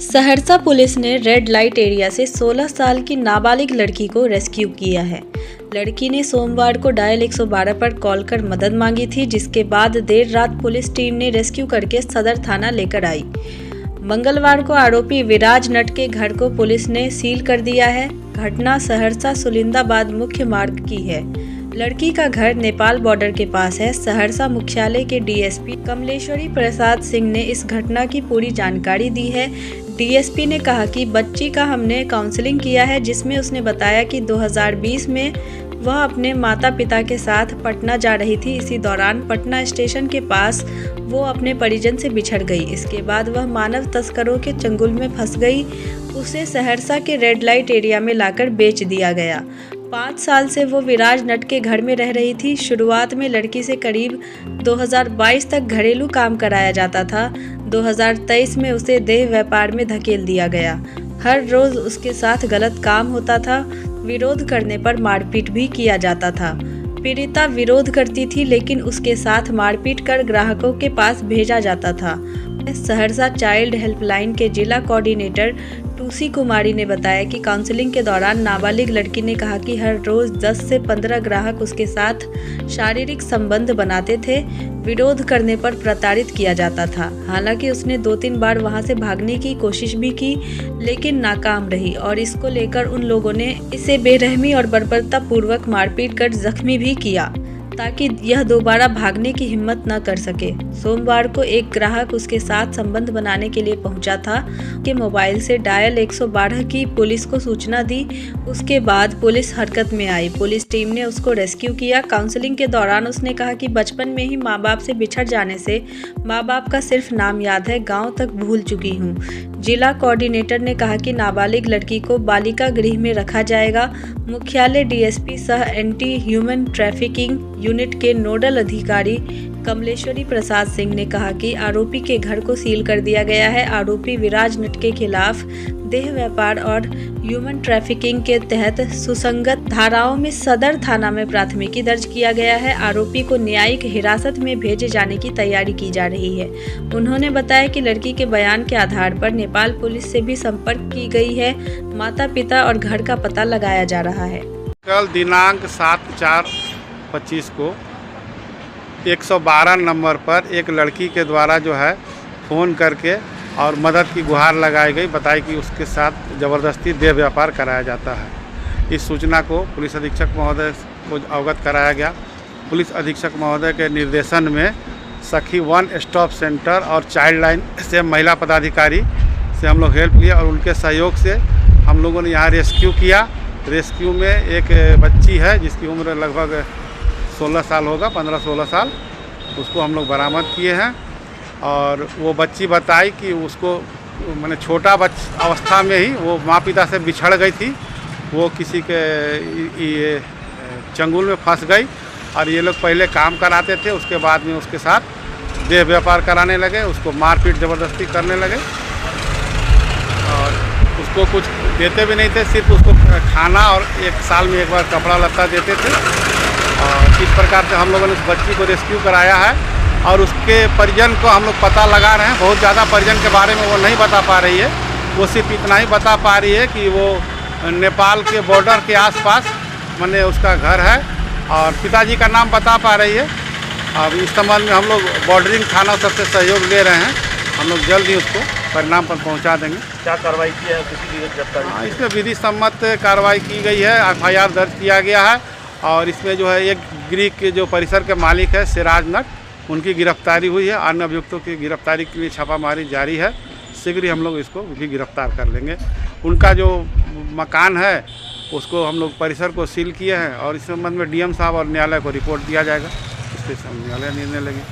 Saharsa police ने red light area से 16 साल की नाबालिग लड़की को रेस्क्यू किया है। लड़की ने सोमवार को डायल 112 पर कॉल कर मदद मांगी थी, जिसके बाद देर रात पुलिस टीम ने रेस्क्यू करके सदर थाना लेकर आई। मंगलवार को आरोपी विराज नट के घर को पुलिस ने सील कर दिया है। घटना सहरसा सुलिंदाबाद मुख्य मार्ग की है। लड़की का घर नेपाल बॉर्डर के पास है। सहरसा मुख्यालय के डीएसपी कमलेश्वरी प्रसाद सिंह ने इस घटना की पूरी जानकारी दी है। डीएसपी ने कहा कि बच्ची का हमने काउंसलिंग किया है, जिसमें उसने बताया कि 2020 में वह अपने माता पिता के साथ पटना जा रही थी। इसी दौरान पटना स्टेशन के पास वो अपने परिजन से बिछड़ गई। इसके बाद वह मानव तस्करों के चंगुल में फंस गई। उसे सहरसा के रेड लाइट एरिया में लाकर बेच दिया गया। 5 साल से वो विराज नट के घर में रह रही थी। शुरुआत में लड़की से करीब 2022 तक घरेलू काम कराया जाता था। 2023 में उसे देह व्यापार में धकेल दिया गया। हर रोज उसके साथ गलत काम होता था। विरोध करने पर मारपीट भी किया जाता था। पीड़िता विरोध करती थी, लेकिन उसके साथ मारपीट कर ग्राहकों के पास भेजा जाता था। सहरसा चाइल्ड हेल्पलाइन के जिला कोऑर्डिनेटर टूसी कुमारी ने बताया कि काउंसलिंग के दौरान नाबालिग लड़की ने कहा कि हर रोज 10 से 15 ग्राहक उसके साथ शारीरिक संबंध बनाते थे। विरोध करने पर प्रताड़ित किया जाता था। हालांकि उसने 2-3 बार वहां से भागने की कोशिश भी की, लेकिन नाकाम रही और इसको लेकर उन लोगों ने इसे बेरहमी और बर्बरतापूर्वक मारपीट कर जख्मी भी किया, ताकि यह दोबारा भागने की हिम्मत न कर सके। सोमवार को एक ग्राहक उसके साथ संबंध बनाने के लिए पहुंचा था कि मोबाइल से डायल 112 की पुलिस को सूचना दी। उसके बाद पुलिस हरकत में आई। पुलिस टीम ने उसको रेस्क्यू किया। काउंसलिंग के दौरान उसने कहा कि बचपन में ही माँ बाप से बिछड़ जाने से माँ बाप का सिर्फ नाम याद है, गाँव तक भूल चुकी हूँ। जिला कोऑर्डिनेटर ने कहा कि नाबालिग लड़की को बालिका गृह में रखा जाएगा। मुख्यालय डीएसपी सह एंटी ह्यूमन ट्रैफिकिंग यूनिट के नोडल अधिकारी कमलेश्वरी प्रसाद सिंह ने कहा कि आरोपी के घर को सील कर दिया गया है। आरोपी विराज नट के खिलाफ देह व्यापार और ह्यूमन ट्रैफिकिंग के तहत सुसंगत धाराओं में सदर थाना में प्राथमिकी दर्ज किया गया है। आरोपी को न्यायिक हिरासत में भेजे जाने की तैयारी की जा रही है। उन्होंने बताया कि लड़की के बयान के आधार पर नेपाल पुलिस से भी संपर्क की गई है। माता पिता और घर का पता लगाया जा रहा है। कल दिनांक 7/4/25 को 112 नंबर पर एक लड़की के द्वारा जो है फ़ोन करके और मदद की गुहार लगाई गई। बताई कि उसके साथ ज़बरदस्ती देह व्यापार कराया जाता है। इस सूचना को पुलिस अधीक्षक महोदय को अवगत कराया गया। पुलिस अधीक्षक महोदय के निर्देशन में सखी वन स्टॉप सेंटर और चाइल्ड लाइन से महिला पदाधिकारी से हम लोग हेल्प लिया और उनके सहयोग से हम लोगों ने यहाँ रेस्क्यू किया। रेस्क्यू में एक बच्ची है जिसकी उम्र लगभग 16 साल होगा, 15-16 साल। उसको हम लोग बरामद किए हैं और वो बच्ची बताई कि उसको मैंने छोटा अवस्था में ही वो माँ पिता से बिछड़ गई थी। वो किसी के ये चंगुल में फंस गई और ये लोग पहले काम कराते थे, उसके बाद में उसके साथ देह व्यापार कराने लगे, उसको मारपीट ज़बरदस्ती करने लगे और उसको कुछ देते भी नहीं थे, सिर्फ उसको खाना और 1 साल में एक बार कपड़ा लत्ता देते थे। और इस प्रकार से हम लोगों ने उस बच्ची को रेस्क्यू कराया है और उसके परिजन को हम लोग पता लगा रहे हैं। बहुत ज़्यादा परिजन के बारे में वो नहीं बता पा रही है। वो सिर्फ इतना ही बता पा रही है कि वो नेपाल के बॉर्डर के आसपास मैंने उसका घर है और पिताजी का नाम बता पा रही है। अब इस संबंध में हम लोग बॉर्डरिंग थाना सबसे सहयोग ले रहे हैं। हम लोग जल्द ही उसको परिणाम पर पहुंचा देंगे। क्या कार्रवाई की है? किसी की गिरफ्तारी? हाँ, इसमें विधि सम्मत कार्रवाई की गई है। FIR दर्ज किया गया है और इसमें जो है एक गृह के जो परिसर के मालिक है सिराज नट, उनकी गिरफ्तारी हुई है। अन्य अभियुक्तों की गिरफ्तारी के लिए छापामारी जारी है। शीघ्र ही हम लोग इसको भी गिरफ्तार कर लेंगे। उनका जो मकान है उसको हम लोग परिसर को सील किए हैं और इस संबंध में DM साहब और न्यायालय को रिपोर्ट दिया जाएगा। इसके न्यायालय निर्णय लेंगे।